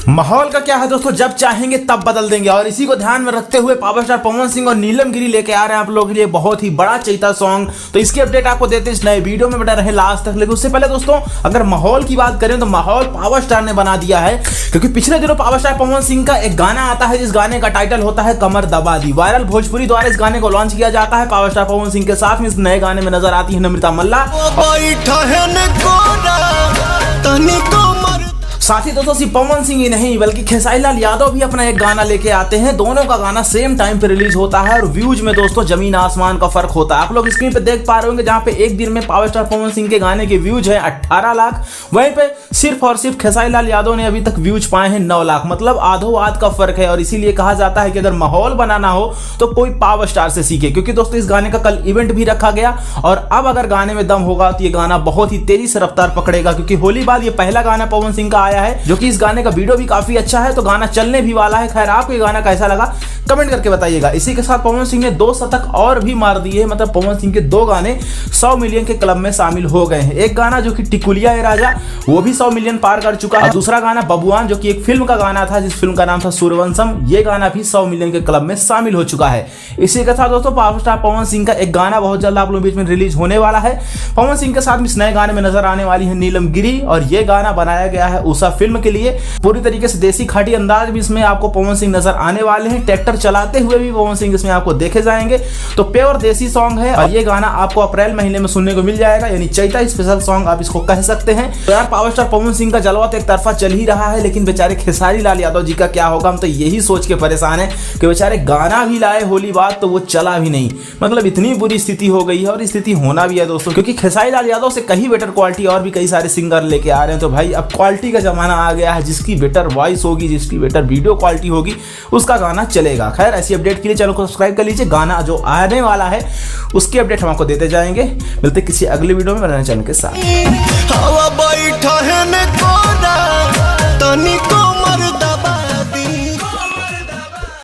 माहौल का क्या है दोस्तों, जब चाहेंगे तब बदल देंगे। और इसी को ध्यान में रखते हुए पावर स्टार पवन सिंह और नीलम गिरी लेके आ रहे हैं आप लोगों के लिए बहुत ही बड़ा चैता सॉन्ग। तो इसकी अपडेट आपको देते इस नए वीडियो में, बना रहे लास्ट तक। लेकिन उससे पहले दोस्तों, अगर माहौल की बात करें तो माहौल पावर स्टार ने बना दिया है, क्योंकि पिछले दिनों पावर स्टार पवन सिंह का एक गाना आता है जिस गाने का टाइटल होता है कमर दबा दी। वायरल भोजपुरी द्वारा इस गाने को लॉन्च किया जाता है। पावर स्टार पवन सिंह के साथ में इस नए गाने में नजर आती है नम्रता मल्ला। साथ ही दोस्तों सिर्फ पवन सिंह ही नहीं बल्कि खेसारी लाल यादव भी अपना एक गाना लेके आते हैं। दोनों का गाना सेम टाइम पे रिलीज होता है और व्यूज में दोस्तों जमीन आसमान का फर्क होता है। आप लोग स्क्रीन पे देख पा रहे होंगे, जहां पे एक दिन में पावर स्टार पवन सिंह के गाने के व्यूज है 18 लाख, वहीं पे सिर्फ और सिर्फ खेसारी लाल यादव ने अभी तक व्यूज पाए हैं 9 लाख। मतलब आधो आध का फर्क है। और इसीलिए कहा जाता है कि अगर माहौल बनाना हो तो कोई पावर स्टार से सीखे, क्योंकि दोस्तों इस गाने का कल इवेंट भी रखा गया और अब अगर गाने में दम होगा तो ये गाना बहुत ही तेजी से रफ्तार पकड़ेगा, क्योंकि होली बाद ये पहला गाना पवन सिंह का आया है, जो कि इस गाने का वीडियो भी काफी अच्छा है। तो गाना चलने भी वाला है। खैर, आपको ये गाना कैसा लगा कमेंट करके बताइएगा। इसी के साथ पवन सिंह ने 2 शतक और भी मार दिए। मतलब पवन सिंह के 2 गाने 100 मिलियन के क्लब में शामिल हो गए हैं। एक गाना जो कि टिकुलिया ए राजा, वो भी 100 मिलियन पार कर चुका है। दूसरा गाना बबुआन, जो कि एक फिल्म का गाना था जिस फिल्म का नाम था सूर्यवंशम, ये गाना भी 100 मिलियन के क्लब में शामिल हो चुका है। इसी के साथ दोस्तों पावर स्टार पवन सिंह का एक गाना बहुत जल्द आप लोगों के बीच में रिलीज होने वाला है। पवन सिंह के साथ इस नए गाने में नजर आने वाली है नीलम गिरी, और ये गाना बनाया गया है उषा फिल्म के लिए। पूरी तरीके से देसी खाटी अंदाज भी इसमें आपको पवन सिंह नजर आने वाले हैं। ट्रैक्टर चलाते हुए भी पवन सिंह इसमें आपको देखे जाएंगे। तो प्योर देसी सॉन्ग है और ये गाना आपको अप्रैल महीने में सुनने को मिल जाएगा, यानी चैता स्पेशल सॉन्ग आप इसको कह सकते हैं। तो यार पावर स्टार पवन सिंह का जलवा तो एक तरफा चल ही रहा है, लेकिन बेचारे खेसारी लाल यादव जी का क्या होगा। हम तो यही सोच के परेशान है कि बेचारे गाना भी लाए होली बाद तो वो चला भी नहीं। मतलब इतनी बुरी स्थिति हो गई है, और स्थिति होना भी है दोस्तों, क्योंकि खेसारी लाल यादव से कहीं बेटर क्वालिटी और भी कई सारे सिंगर लेके आ रहे हैं। तो भाई अब क्वालिटी का जमाना आ गया है, जिसकी बेटर वॉइस होगी, जिसकी बेटर वीडियो क्वालिटी होगी, उसका गाना चलेगा। खैर, ऐसी अपडेट के लिए चैनल को सब्सक्राइब कर लीजिए। गाना जो आने वाला है उसकी अपडेट हम आपको देते जाएंगे। मिलते किसी अगले वीडियो में बनाने चैनल के साथ।